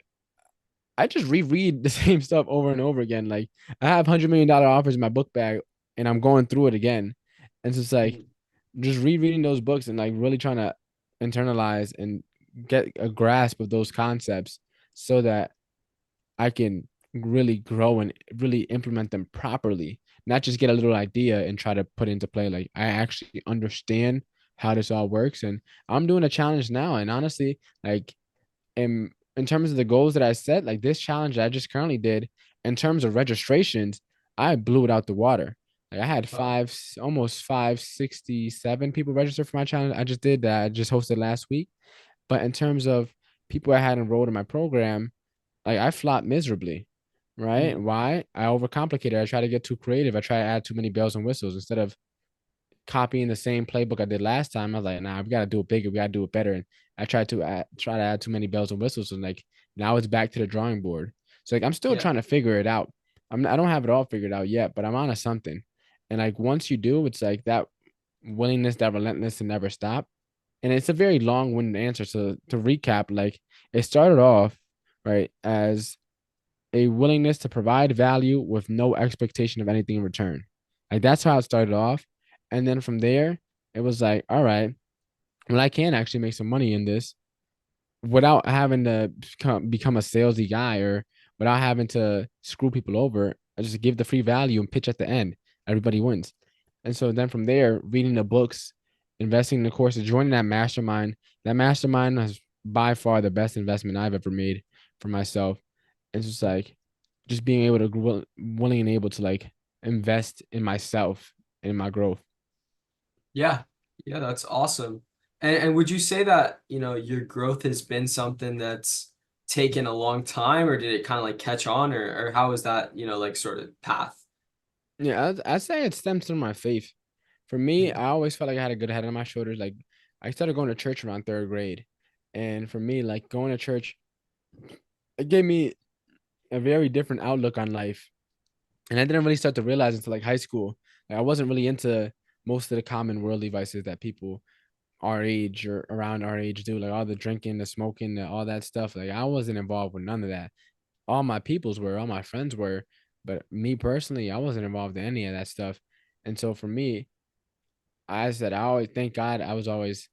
I just reread the same stuff over and over again. Like I have $100 Million Offers in my book bag, and I'm going through it again. And it's just like Mhm. just rereading those books and like really trying to internalize and get a grasp of those concepts. so that I can really grow and really implement them properly, not just get a little idea and try to put it into play. Like I actually understand how this all works. And I'm doing a challenge now. And honestly, like in terms of the goals that I set, like this challenge I just currently did, in terms of registrations, I blew it out the water. Like I had Wow. almost 567 people register for my challenge. I just did that. I just hosted last week. But in terms of people I had enrolled in my program, like I flopped miserably, right? Mm. Why? I overcomplicated. I try to get too creative. I try to add too many bells and whistles instead of copying the same playbook I did last time. I was like, nah, we gotta do it bigger. We gotta do it better. And I tried to add too many bells and whistles, and like now it's back to the drawing board. So like I'm still Yeah. trying to figure it out. I don't have it all figured out yet, but I'm on to something. And like once you do, it's like that willingness, that relentless to never stop. And it's a very long-winded answer. So to recap, like it started off right as a willingness to provide value with no expectation of anything in return. Like that's how it started off. And then from there, it was like, all right, well, I can actually make some money in this without having to become a salesy guy or without having to screw people over. I just give the free value and pitch at the end. Everybody wins. And so then from there, reading the books, investing in the courses, joining that mastermind is by far the best investment I've ever made for myself. It's just like just being able to willing and able to like invest in myself and in my growth. Yeah. Yeah, that's awesome. And would you say that, your growth has been something that's taken a long time, or did it kind of like catch on, or how was that, like sort of path? Yeah, I'd say it stems from my faith. For me, Mm. I always felt like I had a good head on my shoulders. Like I started going to church around third grade. And for me, like going to church, it gave me a very different outlook on life. And I didn't really start to realize until like high school. Like I wasn't really into most of the common worldly vices that people our age or around our age do, like all the drinking, the smoking, all that stuff. Like I wasn't involved with none of that. All my friends were, but me personally, I wasn't involved in any of that stuff. And so for me, I said, I always thank God I was always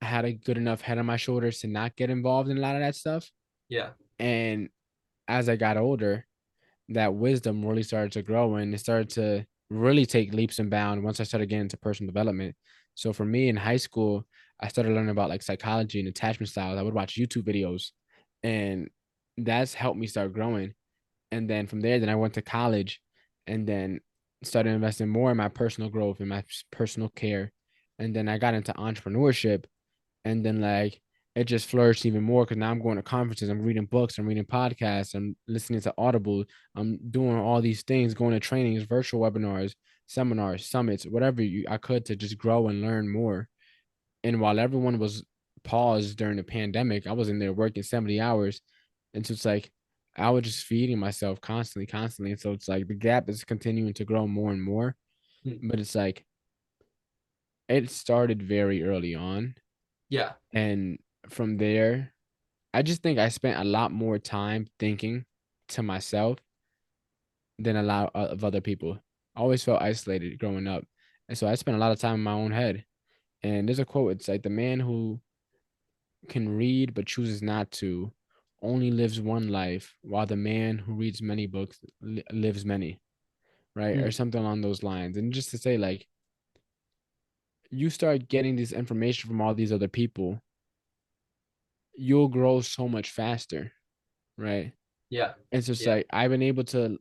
had a good enough head on my shoulders to not get involved in a lot of that stuff. Yeah. And as I got older, that wisdom really started to grow and it started to really take leaps and bounds once I started getting into personal development. So for me in high school, I started learning about like psychology and attachment styles. I would watch YouTube videos and that's helped me start growing. And then from there, then I went to college and then started investing more in my personal growth and my personal care. And then I got into entrepreneurship and then like it just flourished even more because now I'm going to conferences, I'm reading books, I'm reading podcasts, I'm listening to Audible, I'm doing all these things, going to trainings, virtual webinars, seminars, summits, whatever I could to just grow and learn more. And while everyone was paused during the pandemic, I was in there working 70 hours. And so it's like I was just feeding myself constantly, constantly. And so it's like the gap is continuing to grow more and more. Mm. But it's like it started very early on. Yeah. And from there, I just think I spent a lot more time thinking to myself than a lot of other people. I always felt isolated growing up. And so I spent a lot of time in my own head. And there's a quote, it's like the man who can read but chooses not to only lives one life, while the man who reads many books lives many, right? Or Mm. something along those lines. And just to say, like, you start getting this information from all these other people, you'll grow so much faster, right? Yeah. It's just Yeah. like I've been able to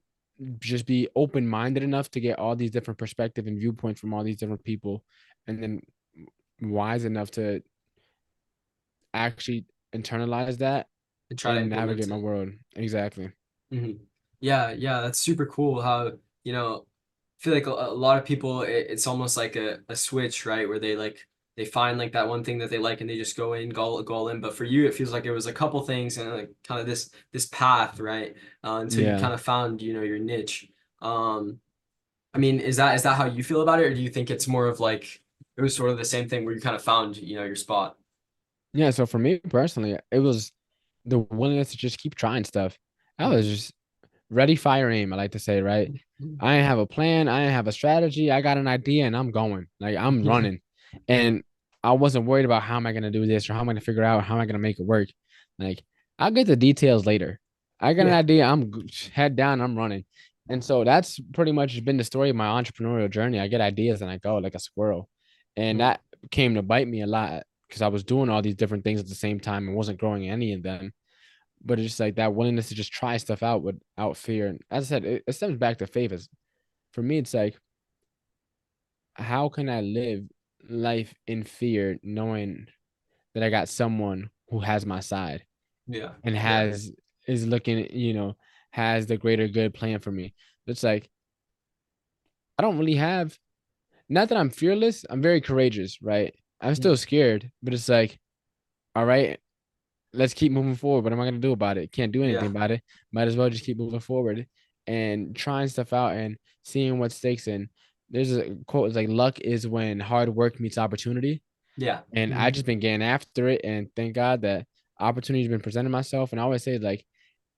just be open minded enough to get all these different perspectives and viewpoints from all these different people, and then wise enough to actually internalize that And try to and navigate implement my it. world. Exactly. Mhm. Yeah, yeah, that's super cool how, I feel like a lot of people, it's almost like a switch, right? Where they find like that one thing that they like and they just go all in. But for you, it feels like it was a couple things and like kind of this path, right? Until you Yeah. kind of found, your niche. Um, I mean, is that how you feel about it, or do you think it's more of like it was sort of the same thing where you kind of found, your spot? Yeah. So for me personally, it was the willingness to just keep trying stuff. I was Mhm. just ready, fire, aim. I like to say, right? Mhm. I have a plan. I have a strategy. I got an idea, and I'm going. Like I'm Yeah. running, and I wasn't worried about how am I gonna do this or how am I gonna figure out how am I gonna make it work. Like I'll get the details later. I got an Yeah. idea. Head down. I'm running. And so that's pretty much been the story of my entrepreneurial journey. I get ideas and I go like a squirrel. And Mhm. that came to bite me a lot because I was doing all these different things at the same time and wasn't growing any of them. But it's just like that willingness to just try stuff out without fear. And as I said, it stems back to faith. As for me, it's like, how can I live life in fear knowing that I got someone who has my side Yeah. and Yeah. is looking, has the greater good plan for me. It's like I don't really have, not that I'm fearless, I'm very courageous, right? I'm still Mhm. scared, but it's like, all right, let's keep moving forward. What am I gonna do about it? Can't do anything Yeah. about it. Might as well just keep moving forward and trying stuff out and seeing what stakes in. There's a quote, it's like luck is when hard work meets opportunity. Yeah. And I Mhm. just been getting after it, and thank God that opportunity's been presenting myself. And I always say, like,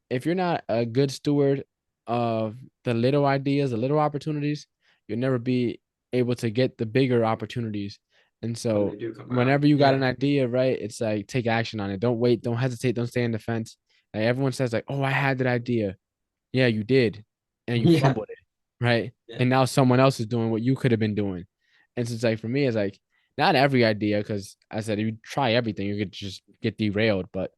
if you're not a good steward of the little ideas, the little opportunities, you'll never be able to get the bigger opportunities. And When they so do come around. whenever you got Yeah. an idea, right, it's like take action on it. Don't wait, don't hesitate, don't stay in the fence. Like everyone says, like, oh, I had that idea. Yeah, you did. And you Yeah. fumbled it, right? Yeah. And now someone else is doing what you could have been doing. And so it's like for me, it's like not every idea, because I said if you try everything, you could just get derailed. But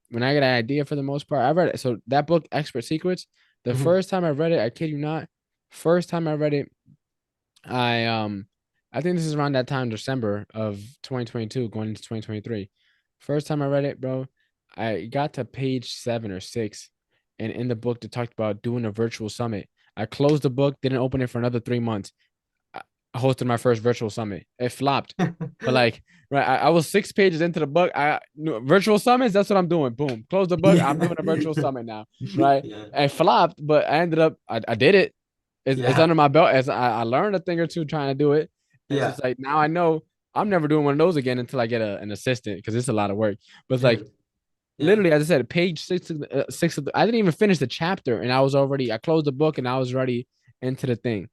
when I get an idea, for the most part, I read it. So that book, Expert Secrets, the Mhm. first time I read it, I kid you not, first time I read it, I I think this is around that time, December of 2022, going into 2023. First time I read it, bro, I got to page 7 or 6, and in the book they talked about doing a virtual summit. I closed the book, didn't open it for another 3 months. I hosted my first virtual summit. It flopped. But like, right, I was 6 pages into the book. Virtual summits, that's what I'm doing. Boom. Close the book. I'm Yeah. doing a virtual summit now. Right. Yeah. I flopped, but I ended up I did it. It's Yeah. under my belt as I learned a thing or two trying to do it. And so Yeah. it's like now I know I'm never doing one of those again until I get an assistant because it's a lot of work. But it's like Mhm. Yeah. literally, as I said, page 6 of I didn't even finish the chapter, and I closed the book and I was already into the thing.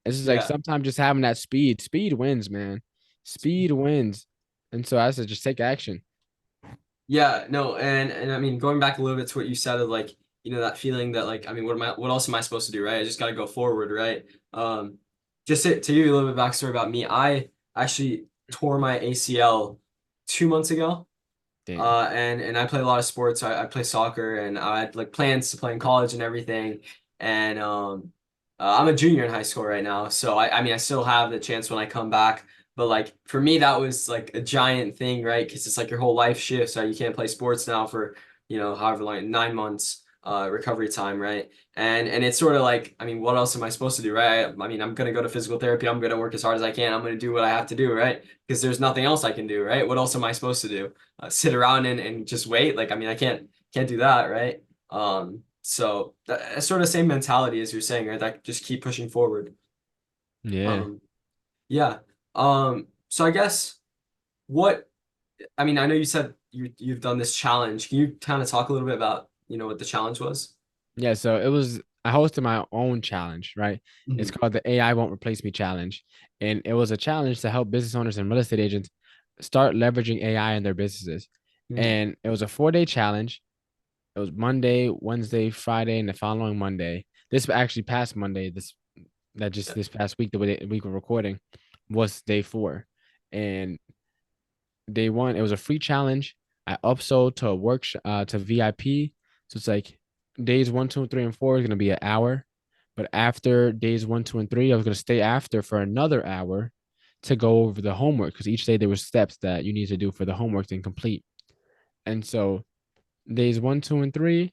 It's just like Yeah. sometimes just having that speed wins, man. Speed wins. And so I said, just take action. Yeah, no, and I mean going back a little bit to what you said of like, that feeling that like, I mean, what else am I supposed to do, right? I just gotta go forward, right? Just to give you a little bit of backstory about me, I actually tore my ACL 2 months ago. Damn. And I play a lot of sports. I play soccer and I had like plans to play in college and everything. And I'm a junior in high school right now, so I mean I still have the chance when I come back. But like for me, that was like a giant thing, right? Because it's like your whole life shifts. Right? You can't play sports now for however long, 9 months recovery time, right? And it's sort of like, I mean, what else am I supposed to do, right? I mean, I'm gonna go to physical therapy. I'm gonna work as hard as I can. I'm gonna do what I have to do, right? Because there's nothing else I can do, right? What else am I supposed to do? Sit around and just wait? Like, I mean, I can't do that, right? So that's sort of the same mentality as you're saying, right? That just keep pushing forward. Yeah. Um, yeah. So I guess what I mean, I know you said you've done this challenge. Can you kind of talk a little bit about, what the challenge was? Yeah. So I hosted my own challenge, right? It's Hmm. called the AI Won't Replace Me Challenge. And it was a challenge to help business owners and real estate agents start leveraging AI in their businesses. Hmm. And it was a 4-day challenge. It was Monday, Wednesday, Friday, and the following Monday. This actually past Monday, this past week, the week we're recording, was day 4. And day 1, it was a free challenge. I upsold to a to VIP. So it's like days 1, 2, 3, and 4 is gonna be an hour. But after days 1, 2, and 3, I was gonna stay after for another hour to go over the homework, because each day there were steps that you need to do for the homework to complete. And so days 1, 2, and 3,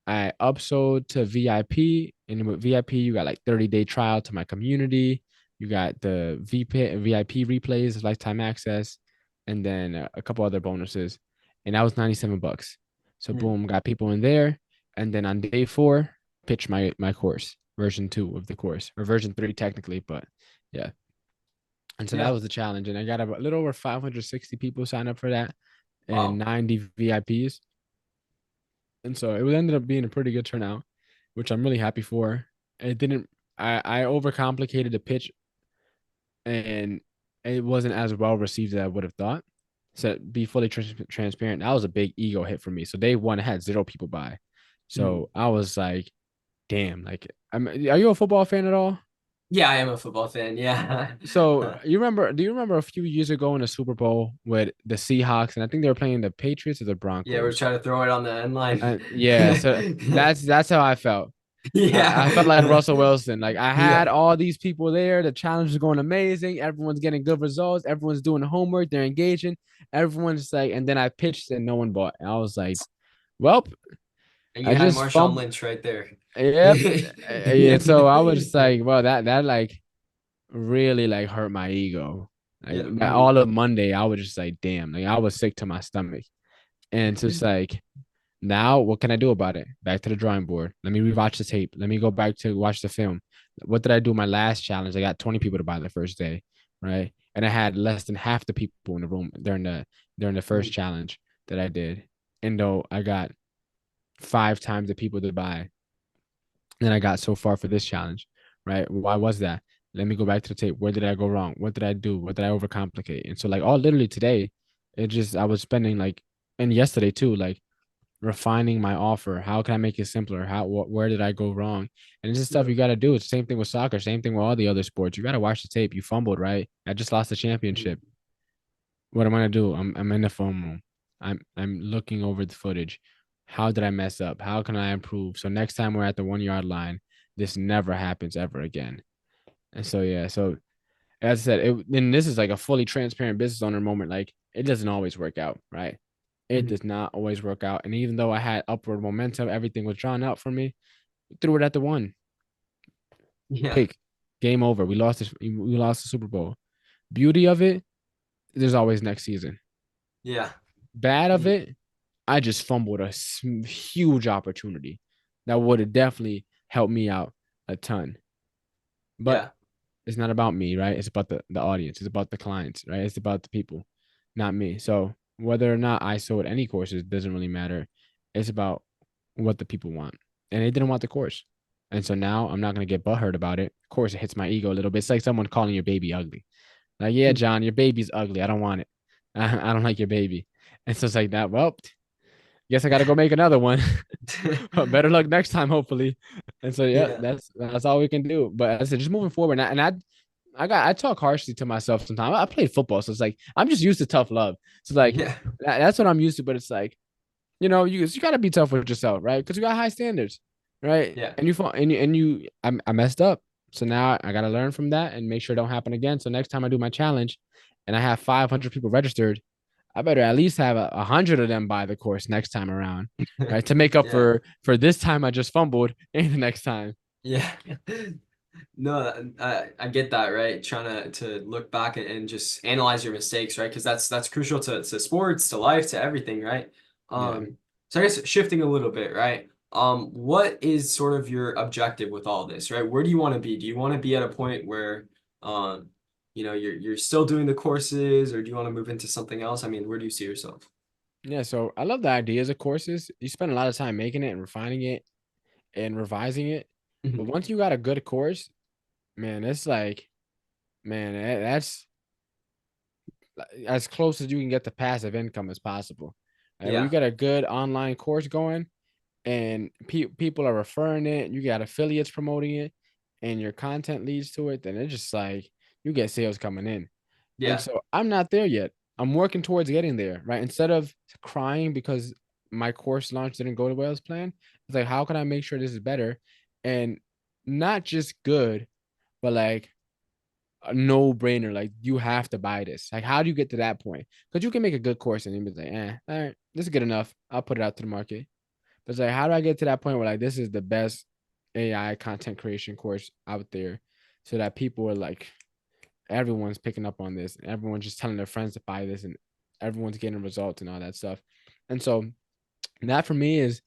I upsold to VIP, and with VIP, you got like 30-day trial to my community. You got the VIP replays, lifetime access, and then a couple other bonuses. And that was $97. So Hmm. boom, got people in there. And then on day 4, pitch my course, version 2 of the course, or version 3 technically, but yeah. And so that Yeah. was the challenge. And I got a little over 560 people sign up for that and Wow. 90 VIPs. And so it ended up being a pretty good turnout, which I'm really happy for. It didn't I overcomplicated the pitch, and it wasn't as well received as I would have thought. So be fully transparent. That was a big ego hit for me. So day one had 0 people buy. Mhm. So I was like, damn, like are you a football fan at all? Yeah, I am a football fan. Yeah. So do you remember a few years ago in the Super Bowl with the Seahawks and I think they were playing the Patriots or the Yeah, we're Broncos? trying to throw it on the end line. And yeah, so that's how I felt. I felt like Yeah. Russell Wilson. Like I had Yeah. all these people there. The challenge is going amazing. Everyone's getting good results. Everyone's doing homework. They're engaging. Everyone's like, and then I pitched and no one bought. And I was like, well, And you I had just Marshawn fumbled. Lynch right there. Yep. Yeah. And so I was just like, well, that like really like hurt my ego. Like Yeah. that all of Monday, I was just like, damn, like I was sick to my stomach. And it's just like, now what can I do about it? Back to the drawing board. Let me rewatch the tape. Let me go back to watch the film. What did I do my last challenge? I got 20 people to buy the first day, right? And I had less than half the people in the room during the first challenge that I did. And though I got 5 times the people to buy than I got so far for this challenge, right? Why was that? Let me go back to the tape. Where did I go wrong? What did I do? What did I overcomplicate? And so like all literally today, it just I was spending like and yesterday too, like refining my offer. How can I make it simpler? Where did I go wrong? And it's just stuff Yeah. you got to do. It's the same thing with soccer, same thing with all the other sports. You got to watch the tape. You fumbled, right? I just lost the championship. What am I gonna do? I'm in the phone room. I'm looking over the footage. How did I mess up? How can I improve? So next time we're at the 1 yard line, this never happens ever again. And so yeah, so as I said, and this is like a fully transparent business owner moment. Like it doesn't always work out, right? It Mhm. does not always work out. And even though I had upward momentum, everything was drawn out for me. Threw it at the one. Yeah. Pick. Game over. We lost the Super Bowl. Beauty of it, there's always next season. Yeah. Bad of Mhm. it, I just fumbled a huge opportunity that would have definitely helped me out a ton. But Yeah. it's not about me, right? It's about the audience. It's about the clients, right? It's about the people, not me. So whether or not I sold any courses doesn't really matter. It's about what the people want. And they didn't want the course. And so now I'm not gonna get butthurt about it. Of course, it hits my ego a little bit. It's like someone calling your baby ugly. Like, yeah, John, your baby's ugly. I don't want it. I don't like your baby. And so it's like that. Well, guess I got to go make another one. Better luck next time, hopefully. And so yeah, Yeah. that's all we can do. But I said just moving forward, I talk harshly to myself sometimes. I played football, so it's like I'm just used to tough love. So like Yeah. that's what I'm used to. But it's like you got to be tough with yourself, right? Because you got high standards, right? Yeah. And you fall and you I messed up, so now I got to learn from that and make sure it don't happen again. So next time I do my challenge, and I have 500 people registered, I better at least have 100 of them buy the course next time around, right? To make up Yeah. for this time I just fumbled and the next time. Yeah. No, I get that, right? Trying to look back and just analyze your mistakes, right? Because that's crucial to sports, to life, to everything, right? Yeah. So I guess shifting a little bit, right? What is sort of your objective with all this, right? Where do you want to be? Do you want to be at a point where, um, you're still doing the courses, or do you want to move into something else? I mean, where do you see yourself? Yeah. So I love the ideas of courses. You spend a lot of time making it and refining it and revising it. But Mhm. once you got a good course, man, it's like, man, that's as close as you can get to passive income as possible. When you Yeah, got a good online course going and people are referring it, you got affiliates promoting it, and your content leads to it, then it's just like you get sales coming in. And yeah, so I'm not there yet. I'm working towards getting there, right? Instead of crying because my course launch didn't go the way I was planned, it's like, how can I make sure this is better? And not just good, but like a no-brainer. Like you have to buy this. Like, how do you get to that point? Because you can make a good course and you'd be like, all right, this is good enough. I'll put it out to the market. But it's like, how do I get to that point where like this is the best AI content creation course out there so that people are like, everyone's picking up on this, and everyone's just telling their friends to buy this, and everyone's getting results and all that stuff. And so that for me is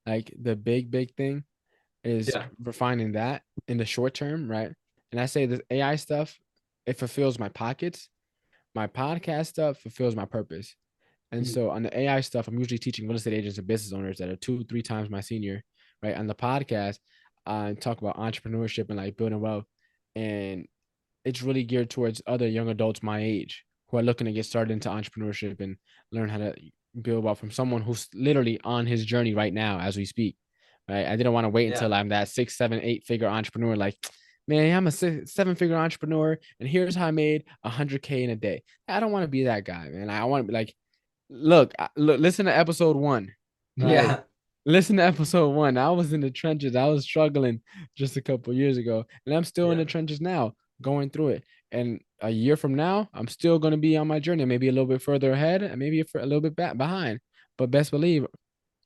like the big thing is yeah. refining that in the short term, right? And I say this AI stuff, it fulfills my pockets. My podcast stuff fulfills my purpose. And Mhm. so on the AI stuff, I'm usually teaching real estate agents and business owners that are 2, 3 times my senior, right? On the podcast, I talk about entrepreneurship and like building wealth. And it's really geared towards other young adults my age who who are looking to get started into entrepreneurship and learn how to build up from someone who's literally on his journey right now as we speak. Right. I didn't want to wait Yeah. until I'm that 6, 7, 8 figure entrepreneur. Like, man, I'm a 7 figure entrepreneur, and here's how I made 100K in a day. I don't want to be that guy, man. I want to be like, look, listen to episode 1. Right. Yeah. Listen to episode 1. I was in the trenches. I was struggling just a couple years ago, and I'm still in Yeah. the trenches now, going through it. And a year from now, I'm still going to be on my journey, maybe a little bit further ahead, and maybe a little bit back behind. But best believe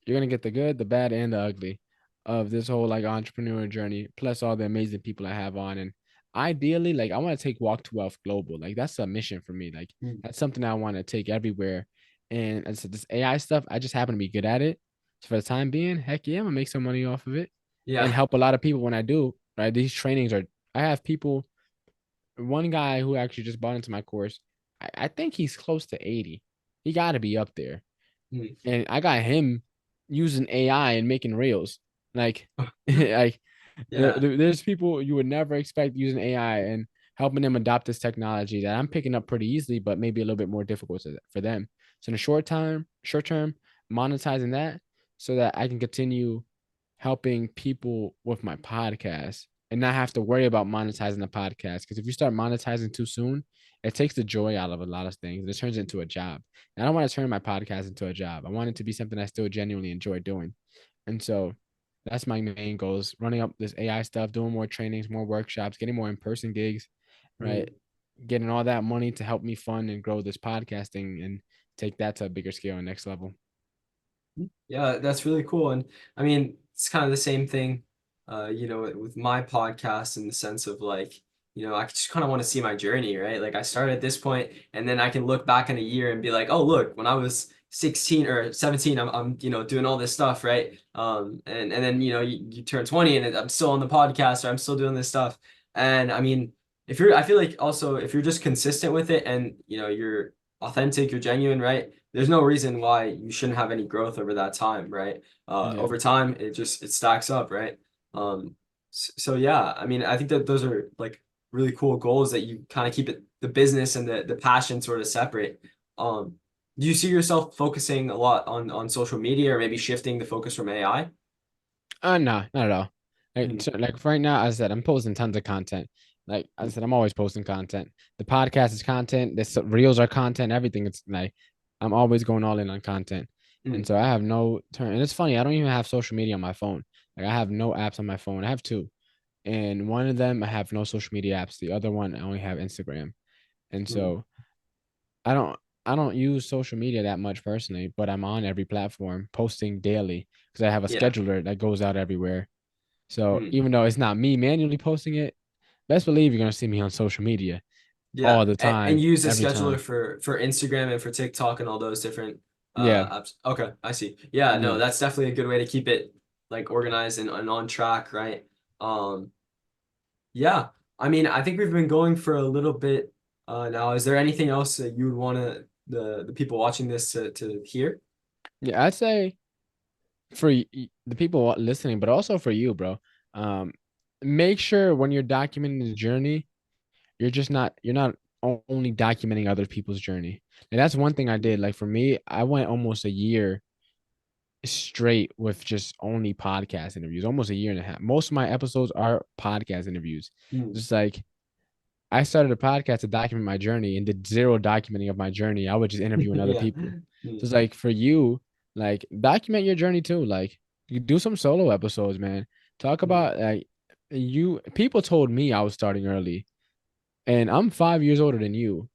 you're gonna get the good, the bad, and the ugly of this whole like entrepreneur journey, plus all the amazing people I have on. And ideally, like I want to take Walk to Wealth global. Like that's a mission for me. Like Mm. that's something I want to take everywhere. And as I said, this AI stuff, I just happen to be good at it. So for the time being, heck yeah, I'm gonna make some money off of it and Yeah. help a lot of people when I do. Right, these trainings are. I have people. One guy who actually just bought into my course. I think he's close to 80. He got to be up there, Mm. and I got him using AI and making reels. Like, like Yeah. there's people you would never expect using AI and helping them adopt this technology that I'm picking up pretty easily, but maybe a little bit more difficult for them. So in the short term, monetizing that so that I can continue helping people with my podcast and not have to worry about monetizing the podcast. Because if you start monetizing too soon, it takes the joy out of a lot of things. It turns it into a job. And I don't want to turn my podcast into a job. I want it to be something I still genuinely enjoy doing. And so that's my main goals: running up this AI stuff, doing more trainings, more workshops, getting more in-person gigs, right? Mm. Getting all that money to help me fund and grow this podcasting and take that to a bigger scale and next level. Yeah, that's really cool. And I mean, it's kind of the same thing, with my podcast in the sense of like, I just kind of want to see my journey, right? Like I started at this point and then I can look back in a year and be like, oh, look, when I was 16 or 17, I'm doing all this stuff, right? And then, you turn 20 and I'm still on the podcast or I'm still doing this stuff. And I mean, I feel like also if you're just consistent with it and, you're authentic, you're genuine, right? There's no reason why you shouldn't have any growth over that time, right? Yeah. Over time, it stacks up, right? So yeah, I mean, I think that those are like really cool goals that you kind of keep the business and the passion sort of separate. Um, do you see yourself focusing a lot on social media or maybe shifting the focus from AI? No, not at all. Like, Mm, so, like right now, as I said, I'm posting tons of content. Like I mm, said, I'm always posting content. The podcast is content. The reels are content. Everything. It's like I'm always going all in on content. And mm, so I have no turn. And it's funny, I don't even have social media on my phone. Like I have no apps on my phone. I have two. And one of them I have no social media apps. The other one I only have Instagram. And mm. so I don't I don't use social media that much personally, but I'm on every platform posting daily because I have a Yeah. scheduler that goes out everywhere. So Mm. even though it's not me manually posting it, best believe you're gonna see me on social media Yeah, all the and time, use a every scheduler time. for Instagram and for TikTok and all those different Yeah, apps. Okay, I see. Yeah, no, yeah, that's definitely a good way to keep it like organized and on track, right? Um, yeah. I mean, I think we've been going for a little bit now. Is there anything else that you would want the people watching this to hear? yeah. I'd say for the people listening, but also for you, bro. Um, make sure when you're documenting the journey, you're not only documenting other people's journey. And that's one thing I did. Like for me, I went almost a year straight with just only podcast interviews, almost a year and a half. Most of my episodes are podcast interviews. Mm. Just like I started a podcast to document my journey and did zero documenting of my journey. I would just interviewing other Yeah. people. So Mm. it's like for you, like document your journey too. Like you do some solo episodes, man. Talk Mm. about like you people told me I was starting early and I'm 5 years older than you.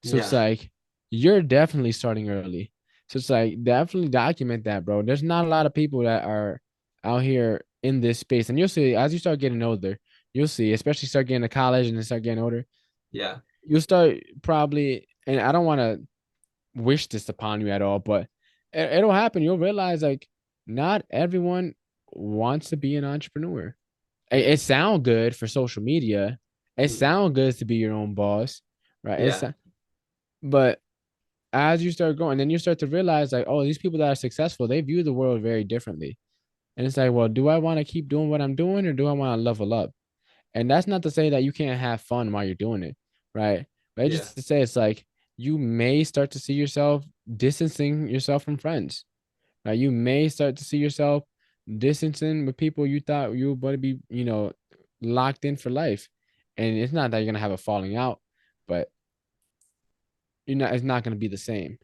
So it's Yeah. like you're definitely starting early. So it's like definitely document that, bro. There's not a lot of people that are out here in this space. And you'll see as you start getting older, you'll see, especially start getting to college and then start getting older, Yeah. you'll start probably, and I don't want to wish this upon you at all, but it'll happen. You'll realize like not everyone wants to be an entrepreneur. Mm. It sound good for social media. It Mm. sound good to be your own boss, right? Yeah. But as you start going, then you start to realize like, oh, these people that are successful, they view the world very differently. And it's like, well, do I want to keep doing what I'm doing or do I want to level up? And that's not to say that you can't have fun while you're doing it, right? But it's Yeah. just to say it's like you may start to see yourself distancing yourself from friends. Right? You may start to see yourself distancing with people you thought you were going to be, locked in for life. And it's not that you're gonna have a falling out, but it's not gonna be the same.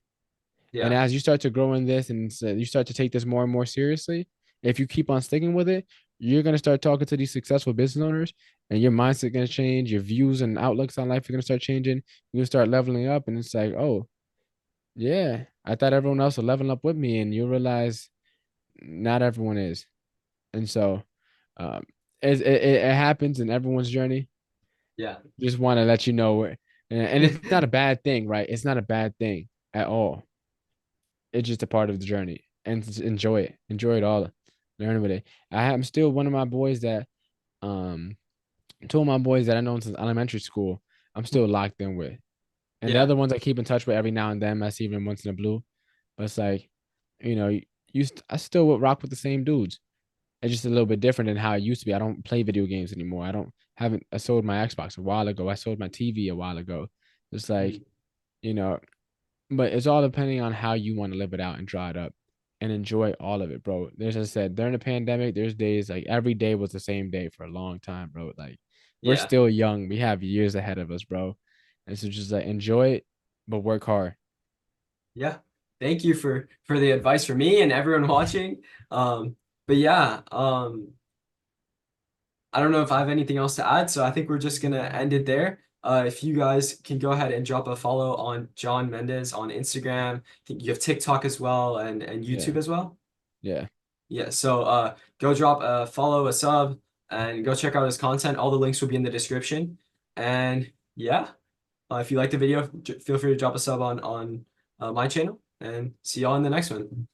And Yeah. as you start to grow in this and you start to take this more and more seriously, if you keep on sticking with it, you're going to start talking to these successful business owners and your mindset going to change. Your views and outlooks on life are going to start changing. You're going to start leveling up. And it's like, oh, yeah, I thought everyone else would level up with me. And you realize not everyone is. And so um, it happens in everyone's journey. Yeah. Just want to let you know. And it's not a bad thing, right? It's not a bad thing at all. It's just a part of the journey and just enjoy it all, learn with it. I'm still one of my boys that um two of my boys that I know since elementary school I'm still locked in with, and the Yeah. other ones I keep in touch with every now and then. I see them once in a blue, but it's like, I still would rock with the same dudes. It's just a little bit different than how it used to be. I don't play video games anymore. I sold my Xbox a while ago. I sold my TV a while ago. It's like, Mm. you know but it's all depending on how you want to live it out and draw it up and enjoy all of it, bro. There's, as I said, during the pandemic, there's days like every day was the same day for a long time, bro. Like we're Yeah. still young. We have years ahead of us, bro. And so just like enjoy it, but work hard. Yeah. Thank you for the advice for me and everyone watching. But yeah, I don't know if I have anything else to add, so I think we're just gonna end it there. If you guys can go ahead and drop a follow on John Mendez on Instagram. I think you have TikTok as well and Yeah. YouTube as well. Yeah. Yeah, so go drop a follow, a sub, and go check out his content. All the links will be in the description. And yeah, if you like the video, feel free to drop a sub on my channel, and see y'all in the next one.